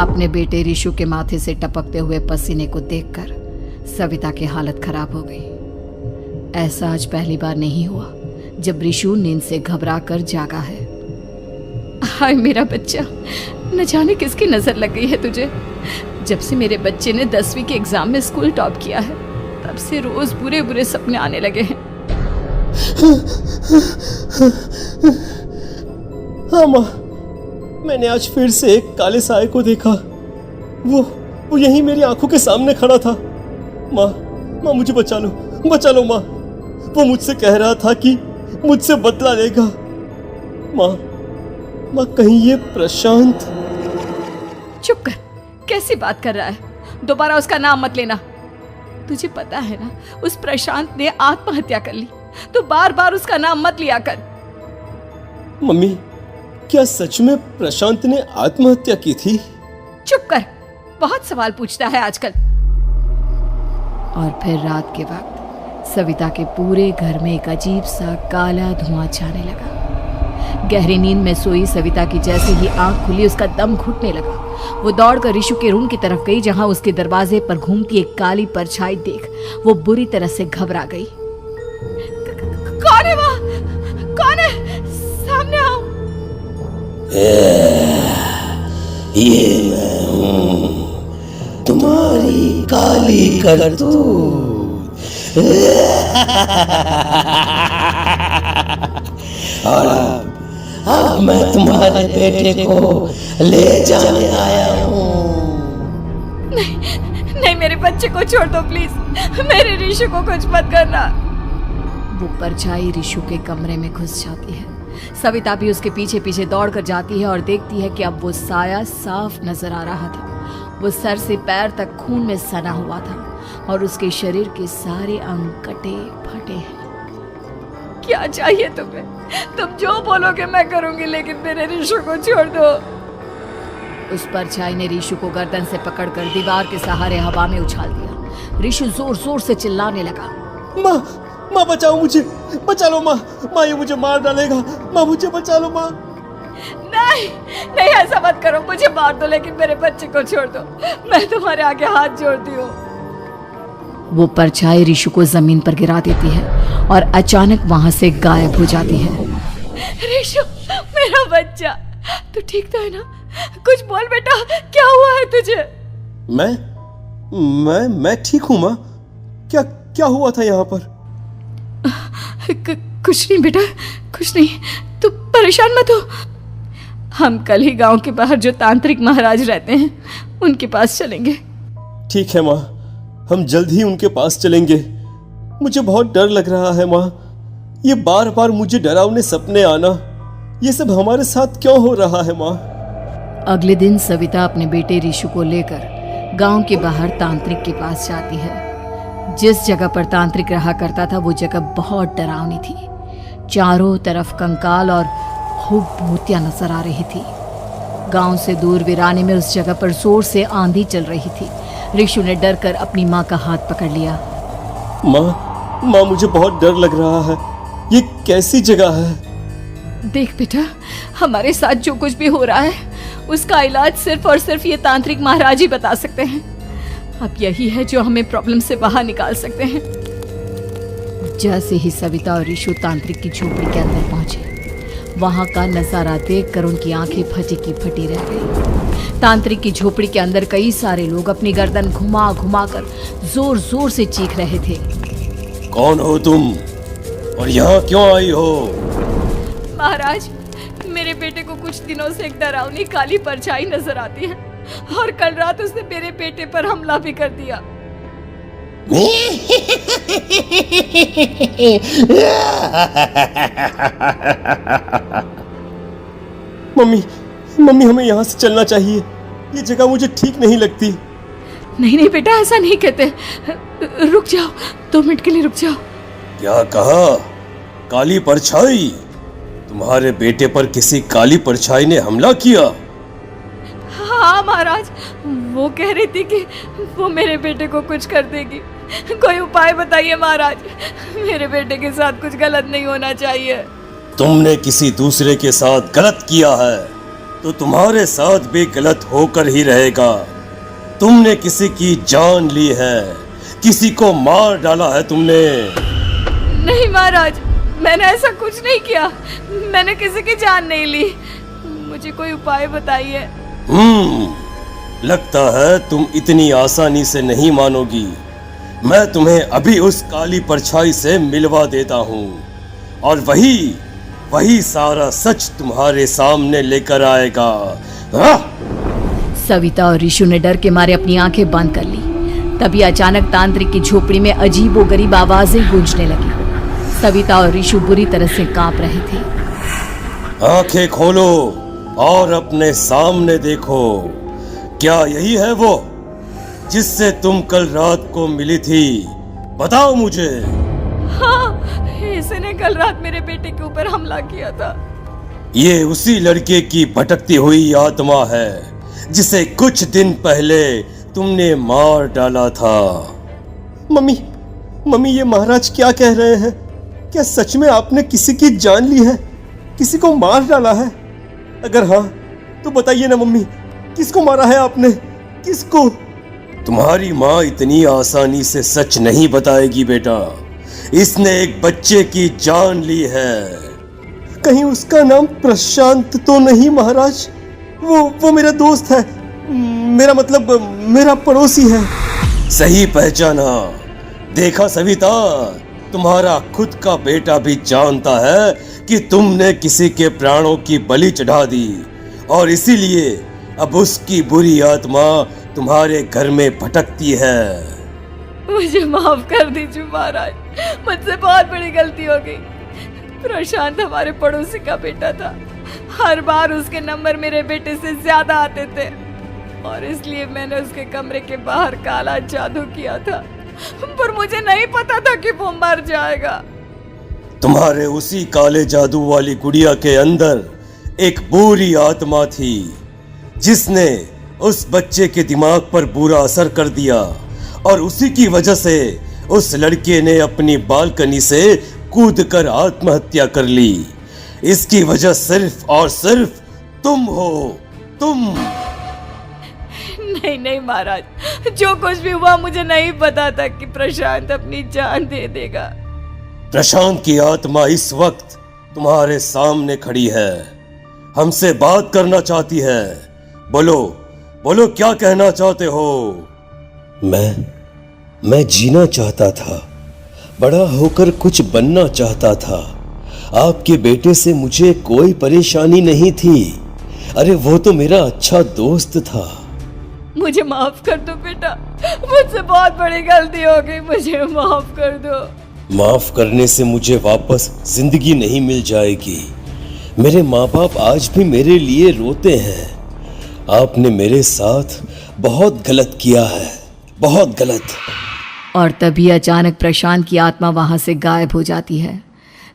अपने बेटे रिशु के माथे से टपकते हुए पसीने को देखकर सविता की हालत खराब हो गई। ऐसा आज पहली बार नहीं हुआ जब रिशु नींद से घबरा कर जागा है। हाय मेरा बच्चा, न जाने किसकी नजर लग गई है तुझे। जब से मेरे बच्चे ने 10वीं के एग्जाम में स्कूल टॉप किया है तब से रोज बुरे बुरे सपने आने लगे हैं। हाँ माँ, मैंने आज फिर से एक काले साए को देखा। वो यहीं मेरी आंखों के सामने खड़ा था। माँ मुझे बचा लो माँ। वो मुझसे कह रहा था कि मुझसे बदला लेगा। माँ कहीं ये प्रशांत। चुप कर, कैसी बात कर रहा है? दोबारा उसका नाम मत लेना। तुझे पता है ना, उस प्रशांत ने आत्महत्या कर ली, तो बार बार उसका नाम मत लिया कर। मम्मी, क्या सच में प्रशांत ने आत्महत्या की थी? चुप कर, बहुत सवाल पूछता है आजकल। और फिर रात के वक्त सविता के पूरे घर में एक अजीब सा काला धुआं छाने लगा। गहरी नींद में सोई सविता की जैसे ही आंख खुली उसका दम घुटने लगा। वो दौड़कर रिशु के रूम की तरफ गई, जहां उसके दरवाजे पर घूमती एक काली परछाई देख वो बुरी तरह से घबरा गई। कौन है वहाँ? कौन है? सामने आओ। ये मैं हूँ, तुम्हारी काली करतूत। और अब मैं तुम्हारे बेटे को ले जाने आया हूँ। नहीं, मेरे बच्चे को छोड़ दो प्लीज। मेरे रिशु को कुछ मत करना। वो परछाई रिशु के कमरे में घुस जाती है। सविता भी उसके पीछे पीछे दौड़ कर जाती है और देखती है कि अब वो साया साफ नजर आ रहा था। वो सर से पैर तक खून में सना हुआ था और उसके शरीर के सारे अंग कटे फटे हैं। क्या चाहिए तुम्हें? तुम जो बोलोगे मैं करूंगी, लेकिन मेरे रिशु को छोड़ दो। उस परछाई ने रिशु को गर्दन से पकड़कर दीवार के सहारे हवा में उछाल दिया। रिशु जोर जोर से चिल्लाने लगा। माँ बचाओ मुझे, बचा लो माँ, ये मुझे मार डालेगा। माँ मुझे बचा लो माँ। नहीं ऐसा मत करो, मुझे मार दो लेकिन मेरे बच्चे को छोड़ दो। मैं तुम्हारे आगे हाथ जोड़ती हूँ। वो परछाई रिशु को जमीन पर गिरा देती है और अचानक वहां से गायब हो जाती है। रिशु, मेरा बच्चा, तू ठीक तो है ना? कुछ बोल बेटा, क्या हुआ है तुझे? मैं ठीक हूँ माँ। क्या हुआ था यहाँ पर? कुछ नहीं बेटा, कुछ नहीं। तू परेशान मत हो। हम कल ही गांव के बाहर जो तांत्रिक महाराज रहते हैं उनके पास चलेंगे। ठीक है माँ, हम जल्द ही उनके पास चलेंगे। मुझे बहुत डर लग रहा है माँ। ये बार बार मुझे डरावने सपने आना, ये सब हमारे साथ क्यों हो रहा है माँ? अगले दिन सविता अपने बेटे रिशु को लेकर गांव के बाहर तांत्रिक के पास जाती है। जिस जगह पर तांत्रिक रहा करता था वो जगह बहुत डरावनी थी। चारों तरफ कंकाल और खूब भूतियां नजर आ रही थी। गांव से दूर वीराने में उस जगह पर जोर से आंधी चल रही थी। रिशु ने डर कर अपनी माँ का हाथ पकड़ लिया। माँ मुझे बहुत डर लग रहा है। ये कैसी जगह है? देख बेटा, हमारे साथ जो कुछ भी हो रहा है उसका इलाज सिर्फ और सिर्फ ये तांत्रिक महाराज ही बता सकते हैं। अब यही है जो हमें प्रॉब्लम से बाहर निकाल सकते हैं। जैसे ही सविता और रिशु तांत्रिक की झोपड़ी के अंदर पहुंचे, वहां का नजारा देखकर उनकी आंखें फटी की फटी रह गई। तांत्रिक की झोपड़ी के अंदर कई सारे लोग अपनी गर्दन घुमा घुमा कर जोर जोर से चीख रहे थे। कौन हो तुम और यहाँ क्यों आई हो? महाराज, मेरे बेटे को कुछ दिनों से एक डरावनी काली परछाई नजर आती है और कल रात उसने मेरे बेटे पर हमला भी कर दिया। मम्मी हमें यहाँ से चलना चाहिए। ये जगह मुझे ठीक नहीं लगती। नहीं बेटा, ऐसा नहीं कहते। रुक जाओ, 2 मिनट के लिए रुक जाओ। क्या कहा? काली परछाई? तुम्हारे बेटे पर किसी काली परछाई ने हमला किया? हाँ महाराज, वो कह रही थी कि वो मेरे बेटे को कुछ कर देगी। कोई उपाय बताइए महाराज, मेरे बेटे के साथ कुछ गलत नहीं होना चाहिए। तुमने किसी दूसरे के साथ गलत किया है। तो तुम्हारे साथ भी गलत होकर ही रहेगा। तुमने किसी की जान ली है, किसी को मार डाला है तुमने। नहीं महाराज, मैंने ऐसा कुछ नहीं किया। मैंने किसी की जान नहीं ली। मुझे कोई उपाय बताइए। लगता है तुम इतनी आसानी से नहीं मानोगी। मैं तुम्हें अभी उस काली परछाई से मिलवा देता हूँ और वही सारा सच तुम्हारे सामने लेकर आएगा। सविता और ऋषु ने डर के मारे अपनी आंखें बंद कर ली। तभी अचानक तांत्रिक की झोपड़ी में अजीबोगरीब आवाजें गूंजने लगी। सविता और ऋषु बुरी तरह से कांप रहे थे। आंखें खोलो और अपने सामने देखो। क्या यही है वो जिससे तुम कल रात को मिली थी? बताओ मुझे। हाँ, इसने कल रात मेरे बेटे के ऊपर हमला किया था। ये उसी लड़के की भटकती हुई आत्मा है जिसे कुछ दिन पहले तुमने मार डाला था। मम्मी, ये महाराज क्या कह रहे हैं? क्या सच में आपने किसी की जान ली है, किसी को मार डाला है? अगर हाँ तो बताइए ना मम्मी, किसको मारा है आपने? किसको? तुम्हारी माँ इतनी आसानी से सच नहीं बताएगी बेटा। इसने एक बच्चे की जान ली है। कहीं उसका नाम प्रशांत तो नहीं महाराज? वो मेरा दोस्त है, मेरा मतलब मेरा पड़ोसी है। सही पहचाना। देखा सविता, तुम्हारा खुद का बेटा भी जानता है कि तुमने किसी के प्राणों की बलि चढ़ा दी और इसीलिए अब उसकी बुरी आत्मा तुम्हारे घर में भटकती है। मुझे माफ कर दीजिए महाराज, मुझसे बहुत बड़ी गलती हो गई। प्रशांत हमारे पड़ोसी का बेटा था। हर बार उसके नंबर मेरे बेटे से ज्यादा आते थे और इसलिए मैंने उसके कमरे के बाहर काला जादू किया था, पर मुझे नहीं पता था कि वो मर जाएगा। तुम्हारे उसी काले जादू वाली गुड़िया के अंदर एक बुरी आत्मा थी जिसने उस बच्चे के दिमाग पर बुरा असर कर दिया और उसी की वजह से उस लड़के ने अपनी बालकनी से कूदकर आत्महत्या कर ली। इसकी वजह सिर्फ और सिर्फ तुम हो, तुम। नहीं महाराज, जो कुछ भी हुआ मुझे नहीं पता था कि प्रशांत अपनी जान दे देगा। प्रशांत की आत्मा इस वक्त तुम्हारे सामने खड़ी है, हमसे बात करना चाहती है। बोलो क्या कहना चाहते हो? मैं जीना चाहता था, बड़ा होकर कुछ बनना चाहता था। आपके बेटे से मुझे कोई परेशानी नहीं थी। अरे वो तो मेरा अच्छा दोस्त था। मुझे माफ कर दो बेटा, मुझसे बहुत बड़ी गलती हो गई, मुझे माफ कर दो। माफ करने से मुझे वापस जिंदगी नहीं मिल जाएगी। मेरे माँ बाप आज भी मेरे लिए रोते हैं। आपने मेरे साथ बहुत गलत किया है, बहुत गलत। और तभी अचानक प्रशांत की आत्मा वहां से गायब हो जाती है।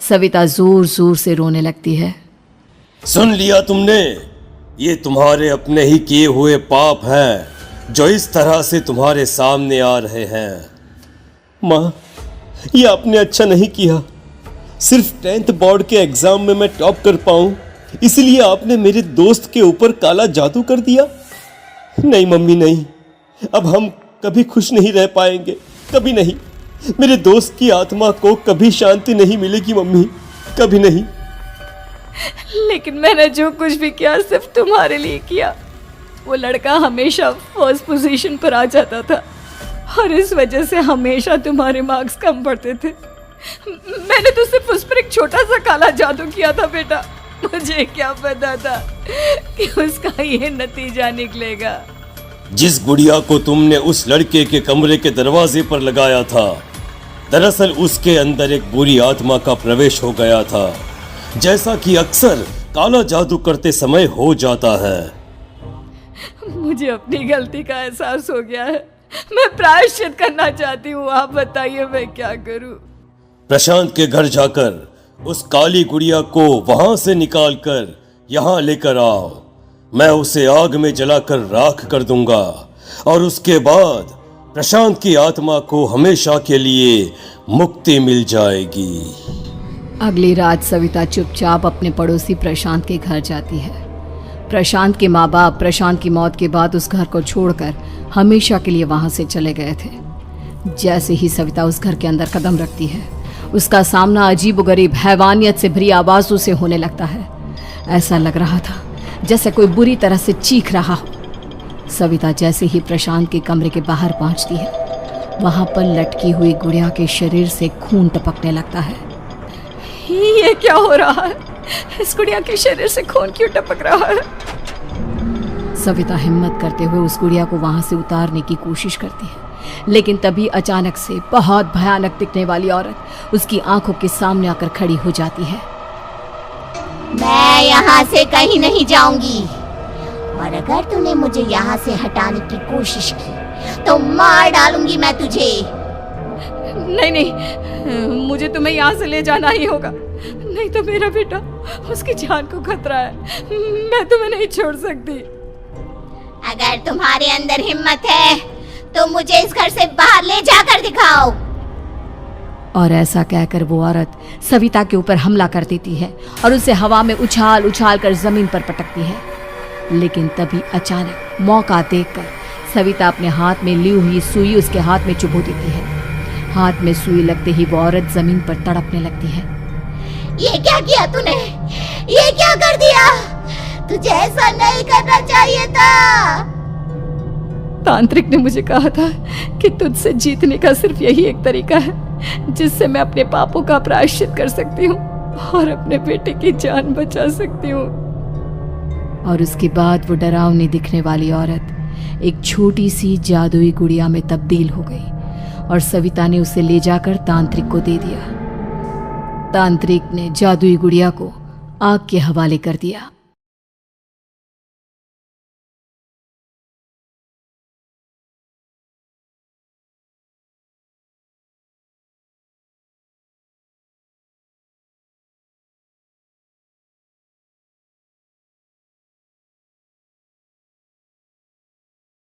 सविता जोर जोर से रोने लगती है। सुन लिया तुमने? ये तुम्हारे अपने ही किए हुए पाप हैं जो इस तरह से तुम्हारे सामने आ रहे हैं। माँ, ये आपने अच्छा नहीं किया। सिर्फ 10th बोर्ड के एग्जाम में मैं टॉप कर पाऊं, इसलिए आपने मेरे दोस्त के ऊपर काला जादू कर दिया। नहीं मम्मी, नहीं, अब हम कभी खुश नहीं रह पाएंगे, कभी नहीं। मेरे दोस्त की आत्मा को कभी शांति नहीं मिलेगी मम्मी, कभी नहीं। लेकिन मैंने जो कुछ भी किया सिर्फ तुम्हारे लिए किया। वो लड़का हमेशा फर्स्ट पोजीशन पर आ जाता था और इस वजह से हमेशा तुम्हारे मार्क्स कम पड़ते थे। मैंने तो सिर्फ उस पर एक छोटा सा काला जादू किया था बेटा। मुझे क्या पता था कि उसका ये नतीजा निकलेगा। जिस गुड़िया को तुमने उस लड़के के कमरे के दरवाजे पर लगाया था, दरअसल उसके अंदर एक बुरी आत्मा का प्रवेश हो गया था, जैसा कि अक्सर काला जादू करते समय हो जाता है। मुझे अपनी गलती का एहसास हो गया है। मैं प्रायश्चित करना चाहती हूँ, आप बताइए मैं क्या करूँ? प्रशांत के घर जाकर उस काली गुड़िया को वहां से निकालकर यहाँ लेकर आओ। मैं उसे आग में जलाकर राख कर दूंगा और उसके बाद प्रशांत की आत्मा को हमेशा के लिए मुक्ति मिल जाएगी। अगली रात सविता चुपचाप अपने पड़ोसी प्रशांत के घर जाती है। प्रशांत के माँ बाप प्रशांत की मौत के बाद उस घर को छोड़कर हमेशा के लिए वहां से चले गए थे। जैसे ही सविता उस घर के अंदर कदम रखती है, उसका सामना अजीबोगरीब हैवानियत से भरी आवाजों से होने लगता है। ऐसा लग रहा था जैसे कोई बुरी तरह से चीख रहा हो। सविता जैसे ही प्रशांत के कमरे के बाहर पहुंचती है, वहां पर लटकी हुई गुड़िया के शरीर से खून टपकने लगता है। ये क्या हो रहा है? इस गुड़िया के शरीर से खून क्यों टपक रहा है? सविता हिम्मत करते हुए उस गुड़िया को वहां से उतारने की कोशिश करती है, लेकिन तभी अचानक से बहुत भयानक दिखने वाली औरत उसकी आंखों के सामने आकर खड़ी हो जाती है। मैं यहाँ से कहीं नहीं जाऊंगी, और अगर तूने मुझे यहाँ से हटाने की कोशिश की तो मार डालूंगी मैं तुझे। नहीं नहीं, मुझे तुम्हें यहाँ से ले जाना ही होगा, नहीं तो मेरा बेटा, उसकी जान को खतरा है। मैं तुम्हें नहीं छोड़ सकती। अगर तुम्हारे अंदर हिम्मत है तो मुझे इस घर से बाहर ले जाकर दिखाओ। और ऐसा कहकर वो औरत सविता के ऊपर हमला कर देती है और उसे हवा में उछाल उछाल कर जमीन पर पटकती है। लेकिन तभी अचानक मौका देखकर सविता अपने हाथ में ली हुई सुई उसके हाथ में चुभो देती है। हाथ में सुई लगते ही वो औरत जमीन पर तड़पने लगती है। ये क्या किया तूने? ये क्या कर दिया? तुझे ऐसा नहीं करना चाहिए था। तांत्रिक ने मुझे कहा था कि तुझसे जीतने का सिर्फ यही एक तरीका है जिससे मैं अपने पापों का प्रायश्चित कर सकती हूँ और अपने बेटे की जान बचा सकती हूँ। और उसके बाद वो डरावनी दिखने वाली औरत एक छोटी सी जादुई गुड़िया में तब्दील हो गई और सविता ने उसे ले जाकर तांत्रिक को दे दिया। तांत्रिक ने जादुई गुड़िया को आग के हवाले कर दिया।